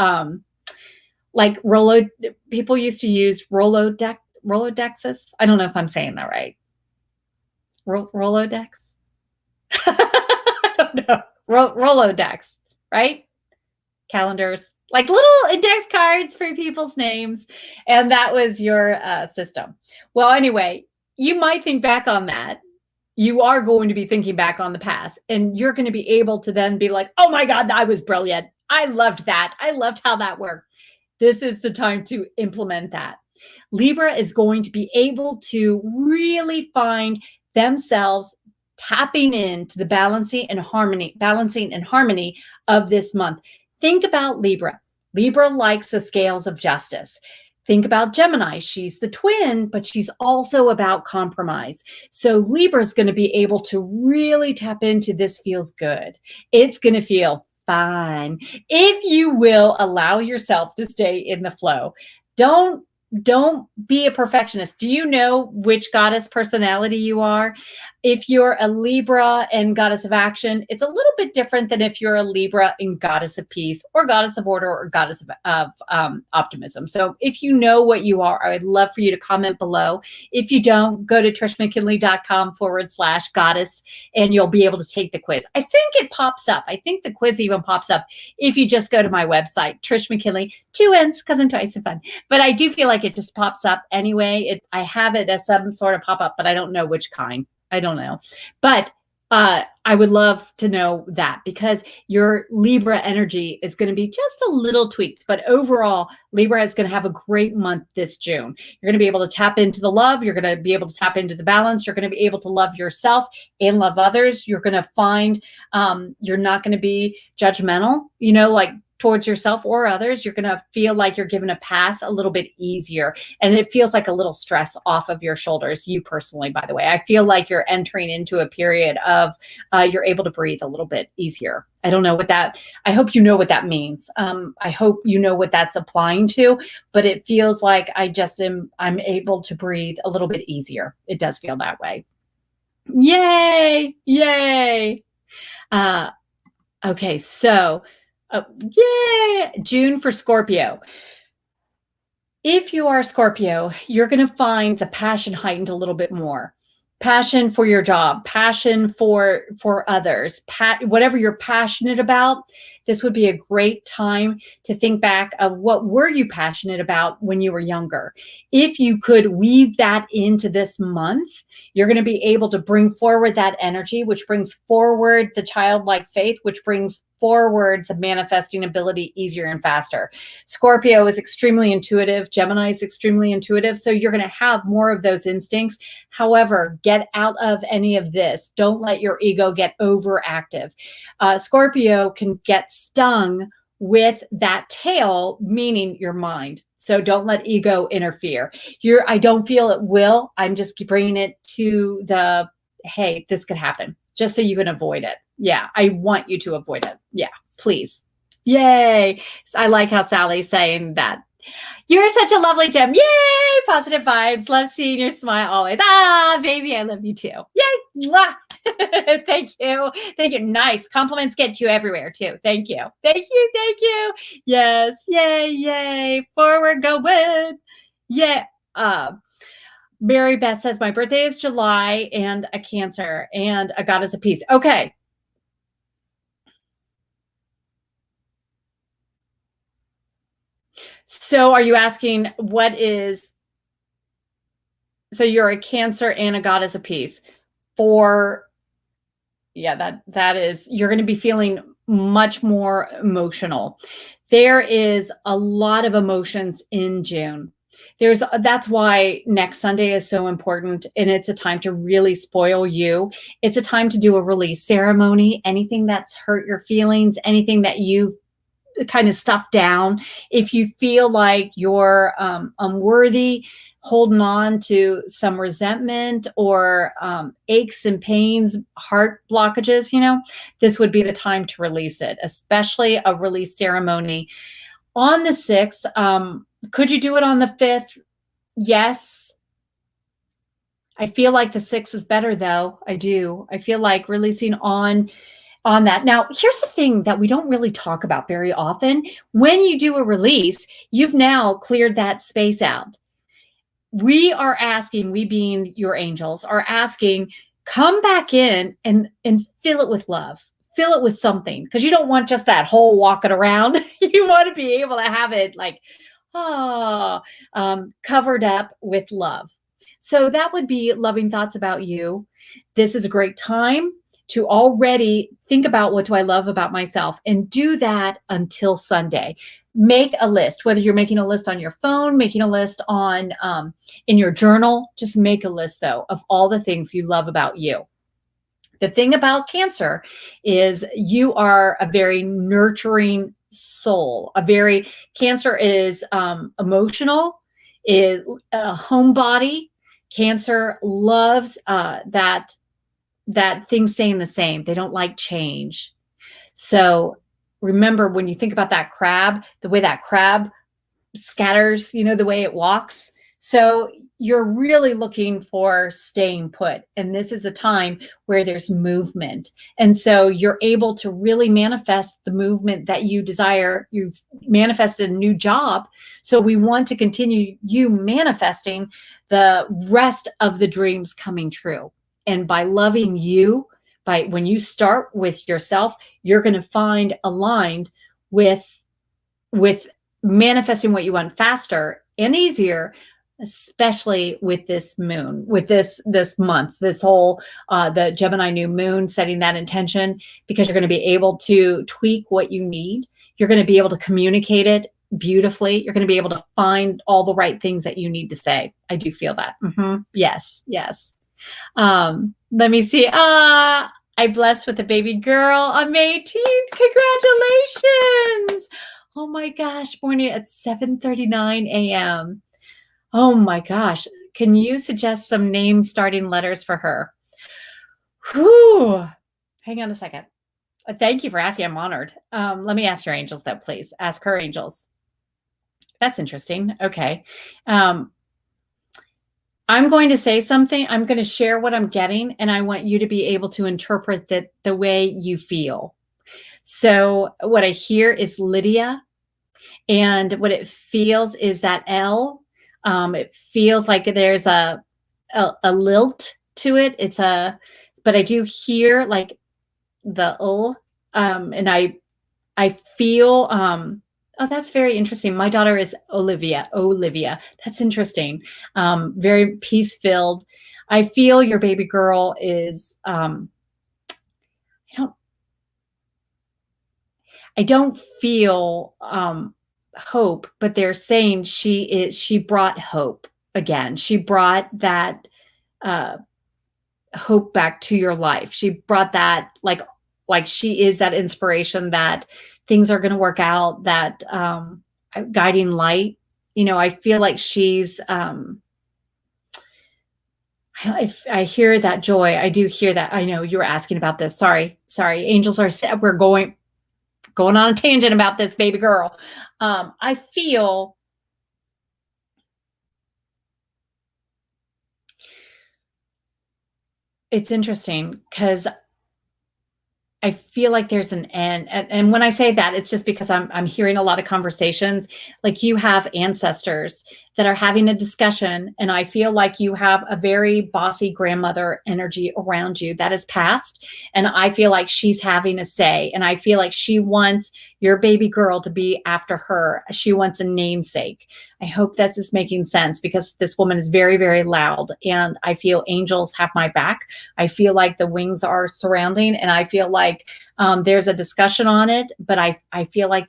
like people used to use Rolodexes. I don't know if I'm saying that right. Rolodex? I don't know. Rolodex, right? Calendars, like little index cards for people's names. And that was your system. Well, anyway, you might think back on that. You are going to be thinking back on the past, and you're going to be able to then be like, oh my God, I was brilliant. I loved that. I loved how that worked. This is the time to implement that. Libra is going to be able to really find themselves tapping into the balancing and harmony of this month. Think about Libra. Libra likes the scales of justice. Think about Gemini. She's the twin, but she's also about compromise. So Libra is going to be able to really tap into this feels good. It's going to feel fine if you will allow yourself to stay in the flow. Don't be a perfectionist. Do you know which goddess personality you are? If you're a Libra and goddess of action, it's a little bit different than if you're a Libra and goddess of peace, or goddess of order, or goddess of optimism. So if you know what you are, I would love for you to comment below. If you don't, go to trishmckinley.com/goddess, and you'll be able to take the quiz. I think it pops up. I think the quiz even pops up if you just go to my website, Trish McKinley, 2 N's, because I'm twice as fun. But I do feel like it just pops up anyway. I have it as some sort of pop-up, but I don't know which kind. I don't know. But I would love to know that, because your Libra energy is going to be just a little tweaked. But overall, Libra is going to have a great month this June. You're going to be able to tap into the love. You're going to be able to tap into the balance. You're going to be able to love yourself and love others. You're going to find you're not going to be judgmental, like towards yourself or others. You're going to feel like you're given a pass a little bit easier. And it feels like a little stress off of your shoulders. You personally, by the way, I feel like you're entering into a period of you're able to breathe a little bit easier. I don't know what that, I hope you know what that means. I hope you know what that's applying to, but it feels like I'm able to breathe a little bit easier. It does feel that way. Yay. Yay. Okay. So, yay, June for Scorpio. If you are Scorpio, you're going to find the passion heightened a little bit more. Passion for your job, passion for others, whatever you're passionate about, this would be a great time to think back of what were you passionate about when you were younger. If you could weave that into this month, you're going to be able to bring forward that energy, which brings forward the childlike faith, which brings forward the manifesting ability easier and faster. Scorpio is extremely intuitive. Gemini is extremely intuitive. So you're going to have more of those instincts. However, get out of any of this. Don't let your ego get overactive. Scorpio can get stung with that tail, meaning your mind. So don't let ego interfere. I don't feel it will. I'm just bringing it to the, hey, this could happen, just so you can avoid it. Yeah, I want you to avoid it. Yeah, please. Yay. I like how Sally's saying that. You're such a lovely gem. Yay. Positive vibes. Love seeing your smile always. Ah, baby, I love you too. Yay. Mwah. Thank you. Thank you. Nice. Compliments get you everywhere too. Thank you. Thank you. Thank you. Yes. Yay. Yay. Forward going. Yeah. Mary Beth says, my birthday is July and a Cancer and a goddess of peace. Okay. So are you asking so you're a Cancer and a goddess of peace that is, you're going to be feeling much more emotional. There is a lot of emotions in June. That's why next Sunday is so important. And it's a time to really spoil you. It's a time to do a release ceremony, anything that's hurt your feelings, anything that you've kind of stuff down. If you feel like you're unworthy, holding on to some resentment or aches and pains, heart blockages, this would be the time to release it, especially a release ceremony on the 6th. Could you do it on the 5th? Yes. I feel like the 6th is better though. I do. I feel like releasing on that. Now, here's the thing that we don't really talk about very often. When you do a release, you've now cleared that space out. We being your angels, are asking, come back in and fill it with love. Fill it with something, because you don't want just that hole walking around. You want to be able to have it like, covered up with love. So that would be loving thoughts about you. This is a great time to already think about, what do I love about myself, and do that until Sunday. Make a list, whether you're making a list on your phone, making a list on in your journal. Just make a list though of all the things you love about you. The thing about Cancer is you are a very nurturing soul. Cancer is emotional, is a homebody. Cancer loves that things staying the same. They don't like change. So remember, when you think about that crab, the way that crab scatters, the way it walks. So you're really looking for staying put. And this is a time where there's movement. And so you're able to really manifest the movement that you desire. You've manifested a new job. So we want to continue you manifesting the rest of the dreams coming true. And by loving you, when you start with yourself, you're going to find aligned with manifesting what you want faster and easier, especially with this moon, with this month, this whole, the Gemini new moon, setting that intention, because you're going to be able to tweak what you need. You're going to be able to communicate it beautifully. You're going to be able to find all the right things that you need to say. I do feel that. Yes. Yes. Let me see. I blessed with a baby girl on May 18th. Congratulations. Oh my gosh. Born at 7:39 a.m. Oh my gosh. Can you suggest some name starting letters for her? Whew. Hang on a second. Thank you for asking. I'm honored. Let me ask your angels though, please. Ask her angels. That's interesting. Okay. I'm going to say something. I'm going to share what I'm getting, and I want you to be able to interpret that the way you feel. So what I hear is Lydia, and what it feels is that L. It feels like there's a lilt to it. But I do hear like the L, and I feel, oh, that's very interesting. My daughter is Olivia. Olivia. That's interesting. Very peace-filled. I feel your baby girl is, I don't, I don't feel, hope, but they're saying she brought hope again. She brought that, uh, hope back to your life. She brought that like she is that inspiration that things are going to work out, that guiding light. You know, I feel like she's I hear that joy. I do hear that. I know you were asking about this. Sorry. Angels are we're going on a tangent about this baby girl. I feel it's interesting because I feel like there's an end. And when I say that, it's just because I'm hearing a lot of conversations. Like you have ancestors that are having a discussion, and I feel like you have a very bossy grandmother energy around you that is past. And I feel like she's having a say. And I feel like she wants your baby girl to be after her. She wants a namesake. I hope this is making sense because this woman is very, very loud. And I feel angels have my back. I feel like the wings are surrounding, and I feel like there's a discussion on it, but I feel like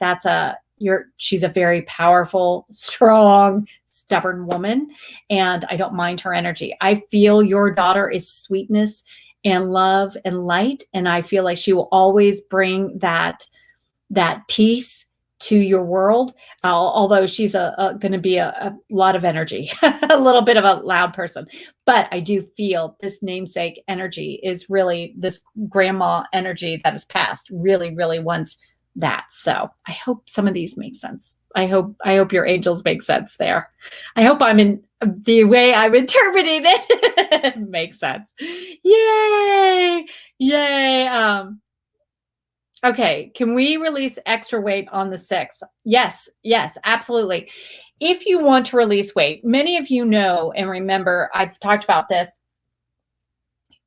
she's a very powerful, strong, stubborn woman, and I don't mind her energy. I feel your daughter is sweetness and love and light, and I feel like she will always bring that peace to your world, although she's going to be a lot of energy, a little bit of a loud person. But I do feel this namesake energy is really this grandma energy that is past, really, really wants that. So I hope some of these make sense. I hope your angels make sense there. I hope I'm in the way I'm interpreting it makes sense. Yay! Yay! Okay, can we release extra weight on the 6th? Yes, absolutely. If you want to release weight, many of you know and remember, I've talked about this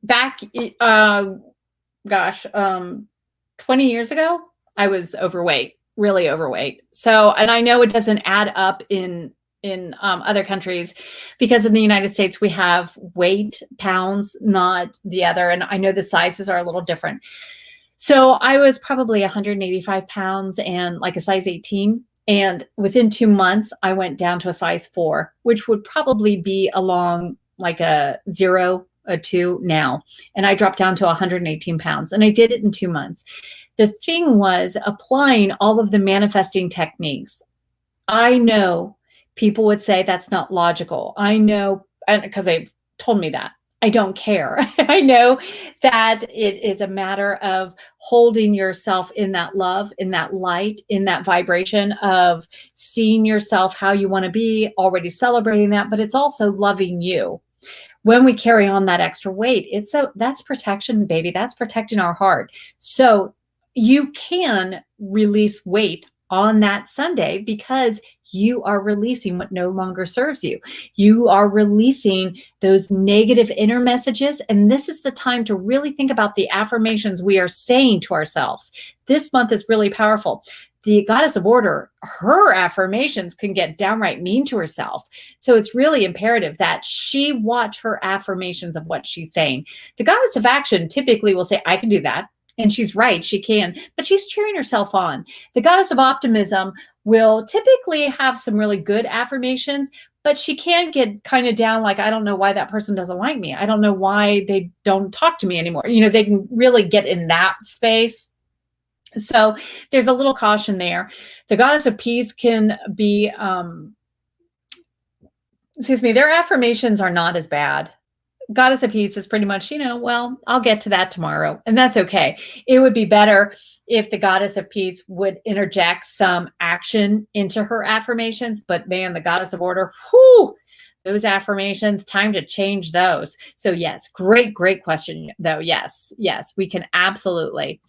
back, 20 years ago, I was overweight, really overweight. So, and I know it doesn't add up in other countries because in the United States, we have weight, pounds, not the other. And I know the sizes are a little different. So I was probably 185 pounds and like a size 18. And within 2 months, I went down to a size 4, which would probably be along like a 0, a 2 now. And I dropped down to 118 pounds, and I did it in 2 months. The thing was applying all of the manifesting techniques. I know people would say that's not logical. I know, because they've told me that. I don't care. I know that it is a matter of holding yourself in that love, in that light, in that vibration of seeing yourself how you want to be, already celebrating that, but it's also loving you. When we carry on that extra weight, that's protection, baby. That's protecting our heart. So you can release weight on that Sunday because you are releasing what no longer serves you. You are releasing those negative inner messages. And this is the time to really think about the affirmations we are saying to ourselves. This month is really powerful. The goddess of order, her affirmations can get downright mean to herself. So it's really imperative that she watch her affirmations of what she's saying. The goddess of action typically will say, I can do that. And she's right, she can, but she's cheering herself on. The goddess of optimism will typically have some really good affirmations, but she can get kind of down like, I don't know why that person doesn't like me. I don't know why they don't talk to me anymore. You know, they can really get in that space. So there's a little caution there. The goddess of peace can be, their affirmations are not as bad. Goddess of peace is pretty much, well, I'll get to that tomorrow. And that's okay. It would be better if the goddess of peace would interject some action into her affirmations. But man, the goddess of order, those affirmations, time to change those. So yes, great question though. Yes, we can absolutely.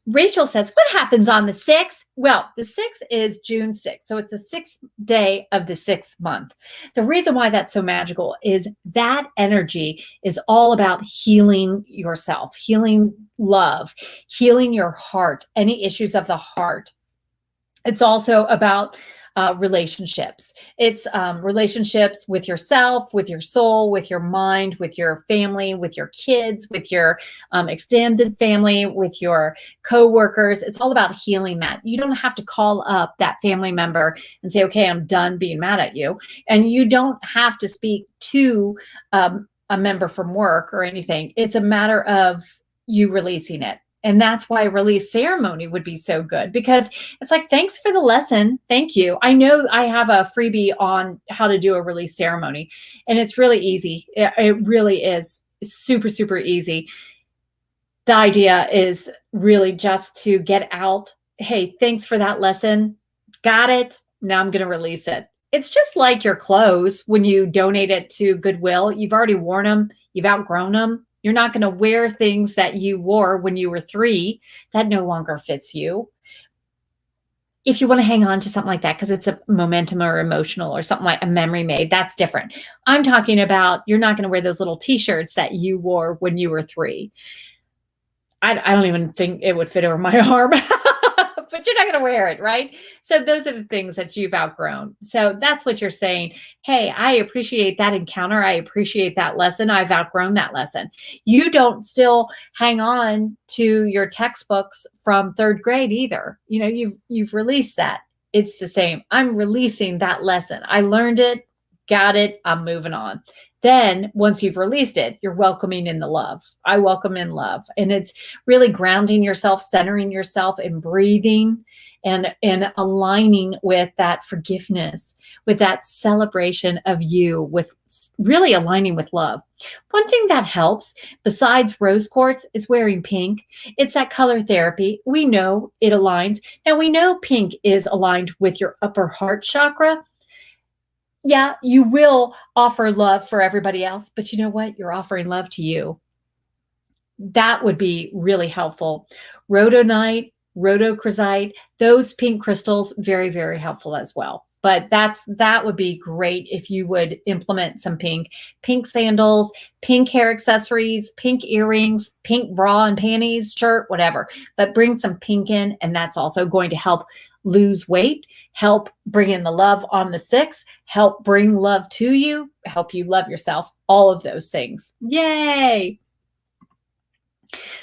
Rachel says, what happens on the 6th? Well, the 6th is June 6th. So it's the 6th day of the 6th month. The reason why that's so magical is that energy is all about healing yourself, healing love, healing your heart, any issues of the heart. It's also about relationships. It's relationships with yourself, with your soul, with your mind, with your family, with your kids, with your extended family, with your coworkers. It's all about healing that. You don't have to call up that family member and say, okay, I'm done being mad at you. And you don't have to speak to a member from work or anything. It's a matter of you releasing it. And that's why a release ceremony would be so good, because it's like, thanks for the lesson. Thank you. I know I have a freebie on how to do a release ceremony, and it's really easy. It really is super, super easy. The idea is really just to get out. Hey, thanks for that lesson. Got it. Now I'm going to release it. It's just like your clothes. When you donate it to Goodwill, you've already worn them. You've outgrown them. You're not going to wear things that you wore when you were 3. That no longer fits you. If you want to hang on to something like that because it's a momentum or emotional or something like a memory made, that's different. I'm talking about you're not going to wear those little t-shirts that you wore when you were 3. I don't even think it would fit over my arm, but you're not going to wear it, right? So those are the things that you've outgrown. So that's what you're saying. Hey, I appreciate that encounter. I appreciate that lesson. I've outgrown that lesson. You don't still hang on to your textbooks from 3rd grade either. You know, you've released that. It's the same. I'm releasing that lesson. I learned it, got it. I'm moving on. Then once you've released it, you're welcoming in the love. I welcome in love. And it's really grounding yourself, centering yourself, and breathing and aligning with that forgiveness, with that celebration of you, with really aligning with love. One thing that helps besides rose quartz is wearing pink. It's that color therapy. We know it aligns. Now we know pink is aligned with your upper heart chakra. Yeah, you will offer love for everybody else, but you know what? You're offering love to you. That would be really helpful. Rhodonite, rhodochrosite, those pink crystals, very, very helpful as well. But that would be great if you would implement some pink sandals, pink hair accessories, pink earrings, pink bra and panties, shirt, whatever. But bring some pink in, and that's also going to help lose weight, help bring in the love on the 6th, help bring love to you, help you love yourself, all of those things. Yay!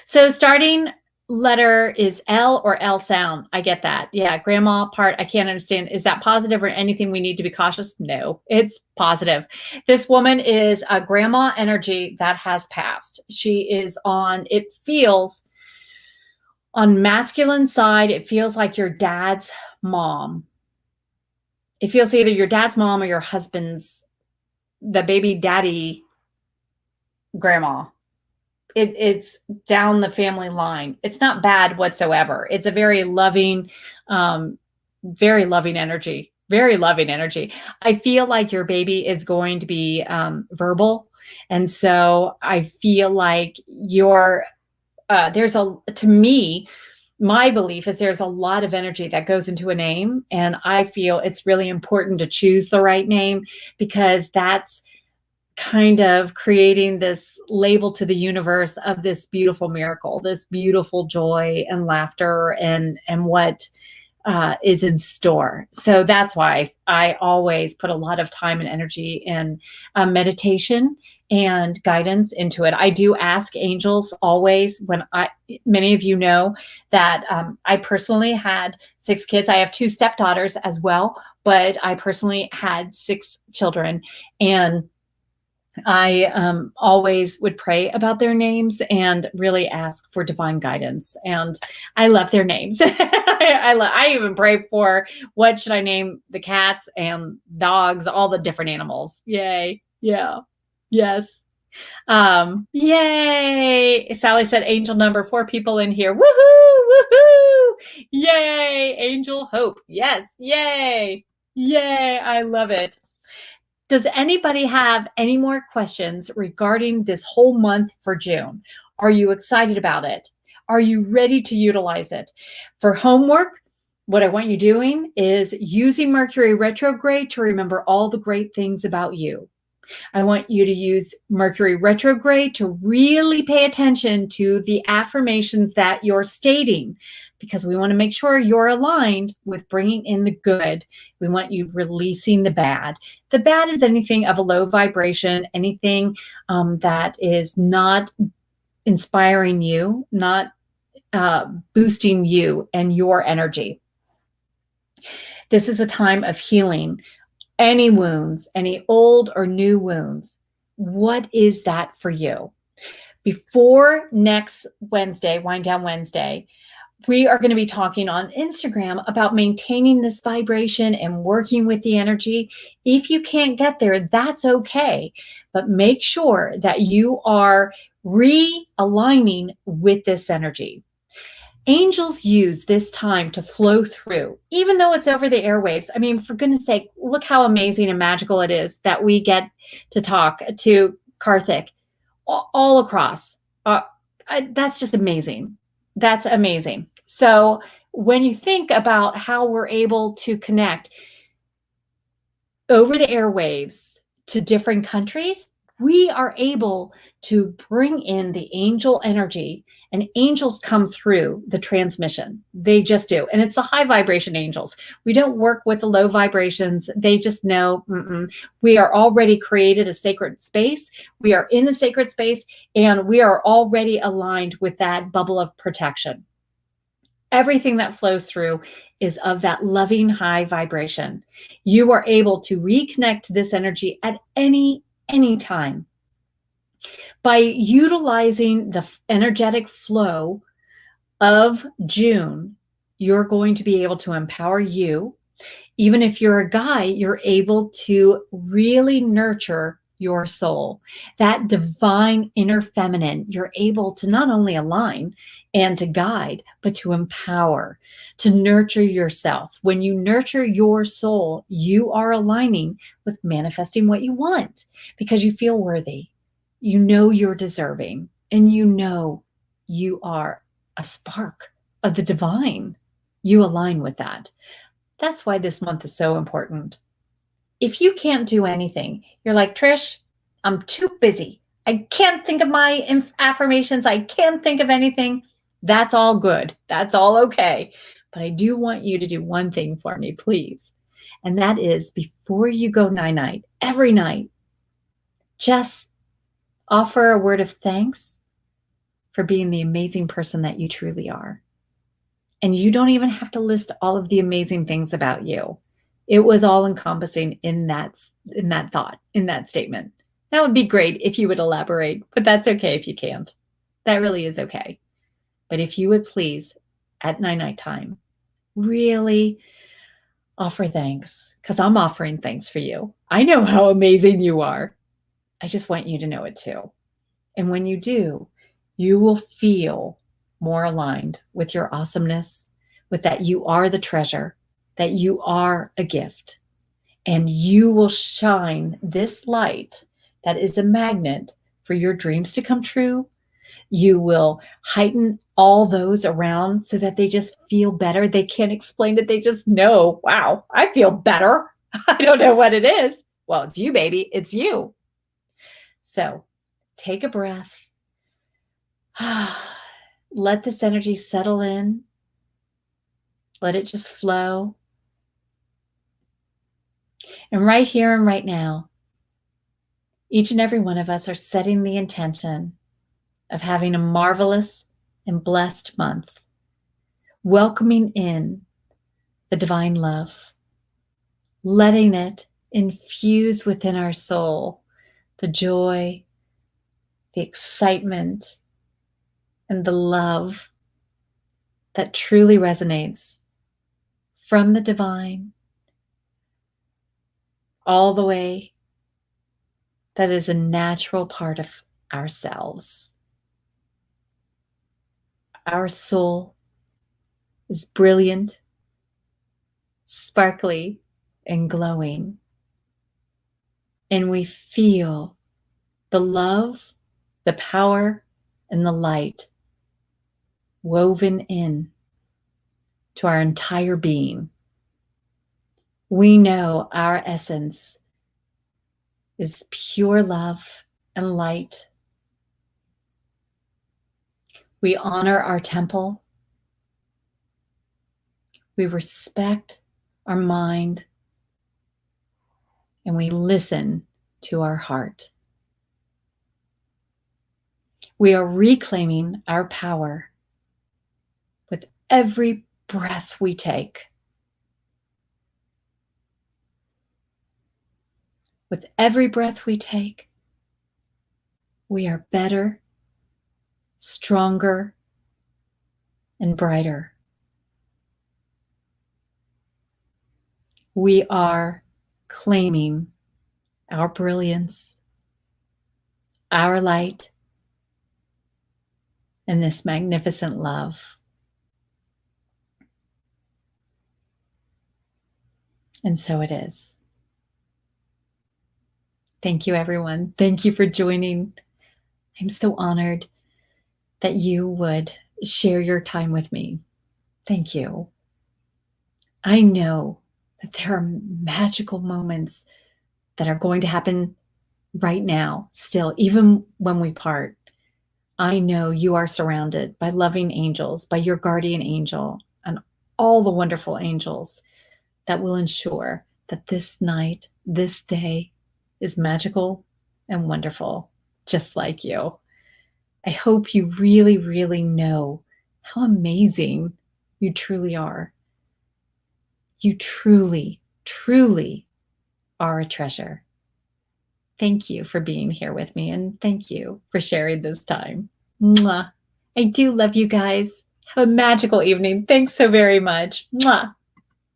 So starting letter is L or L sound. I get that. Yeah, grandma part, I can't understand. Is that positive or anything we need to be cautious? No, it's positive. This woman is a grandma energy that has passed. She is on, it feels on masculine side, it feels like your dad's mom. It feels either your dad's mom or your husband's, the baby daddy grandma. It's down the family line. It's not bad whatsoever. It's a very loving energy. Very loving energy. I feel like your baby is going to be verbal. And so I feel like to me, my belief is there's a lot of energy that goes into a name. And I feel it's really important to choose the right name, because that's kind of creating this label to the universe of this beautiful miracle, this beautiful joy and laughter and what is in store. So that's why I always put a lot of time and energy in meditation and guidance into it. I do ask angels always many of you know that I personally had 6 kids. I have 2 stepdaughters as well, but I personally had 6 children, and I always would pray about their names and really ask for divine guidance. And I love their names. I even pray for what should I name the cats and dogs, all the different animals. Yay. Yeah. Yes. Yay. Sally said angel number 4 people in here. Woohoo. Woohoo. Yay. Angel hope. Yes. Yay. Yay. I love it. Does anybody have any more questions regarding this whole month for June? Are you excited about it? Are you ready to utilize it? For homework, what I want you doing is using Mercury retrograde to remember all the great things about you. I want you to use Mercury retrograde to really pay attention to the affirmations that you're stating, because we want to make sure you're aligned with bringing in the good. We want you releasing the bad. The bad is anything of a low vibration, anything that is not inspiring you, not boosting you and your energy. This is a time of healing. Any wounds, any old or new wounds, what is that for you? Before next Wednesday, Wind Down Wednesday, we are going to be talking on Instagram about maintaining this vibration and working with the energy. If you can't get there, that's okay. But make sure that you are realigning with this energy. Angels use this time to flow through, even though it's over the airwaves. I mean, for goodness sake, look how amazing and magical it is that we get to talk to Karthik all across. That's just amazing. That's amazing. So when you think about how we're able to connect over the airwaves to different countries, we are able to bring in the angel energy, and angels come through the transmission. They just do. And it's the high vibration angels. We don't work with the low vibrations. They just know we are already created a sacred space. We are in a sacred space, and we are already aligned with that bubble of protection. Everything that flows through is of that loving high vibration. You are able to reconnect to this energy at any time. By utilizing the energetic flow of June, you're going to be able to empower you. Even if you're a guy, you're able to really nurture your soul. That divine inner feminine, you're able to not only align and to guide, but to empower, to nurture yourself. When you nurture your soul, you are aligning with manifesting what you want because you feel worthy. You know you're deserving, and you know you are a spark of the divine. You align with that. That's why this month is so important. If you can't do anything, you're like, Trish, I'm too busy. I can't think of my affirmations. I can't think of anything. That's all good. That's all okay. But I do want you to do one thing for me, please. And that is, before you go night-night, every night, just offer a word of thanks for being the amazing person that you truly are. And you don't even have to list all of the amazing things about you. It was all encompassing in that thought, in that statement. That would be great if you would elaborate, but that's okay if you can't. That really is okay. But if you would please, at night time, really offer thanks, because I'm offering thanks for you. I know how amazing you are. I just want you to know it too. And when you do, you will feel more aligned with your awesomeness, with that you are the treasure, that you are a gift, and you will shine this light that is a magnet for your dreams to come true. You will heighten all those around so that they just feel better. They can't explain it. They just know, wow, I feel better. I don't know what it is. Well, it's you, baby. It's you. So take a breath. Let this energy settle in. Let it just flow. And right here and right now, each and every one of us are setting the intention of having a marvelous and blessed month, welcoming in the divine love, letting it infuse within our soul the joy, the excitement, and the love that truly resonates from the divine all the way, that is a natural part of ourselves. Our soul is brilliant, sparkly, and glowing. And we feel the love, the power, and the light woven in to our entire being. We know our essence is pure love and light. We honor our temple. We respect our mind. And we listen to our heart. We are reclaiming our power with every breath we take. With every breath we take, we are better, stronger, and brighter. We are claiming our brilliance, our light, and this magnificent love. And so it is. Thank you, everyone. Thank you for joining. I'm so honored that you would share your time with me. Thank you. I know that there are magical moments that are going to happen right now, still, even when we part. I know you are surrounded by loving angels, by your guardian angel, and all the wonderful angels that will ensure that this night, this day is magical and wonderful, just like you. I hope you really, really know how amazing you truly are. You truly, truly are a treasure. Thank you for being here with me, and thank you for sharing this time. Mwah. I do love you guys. Have a magical evening. Thanks so very much. Mwah.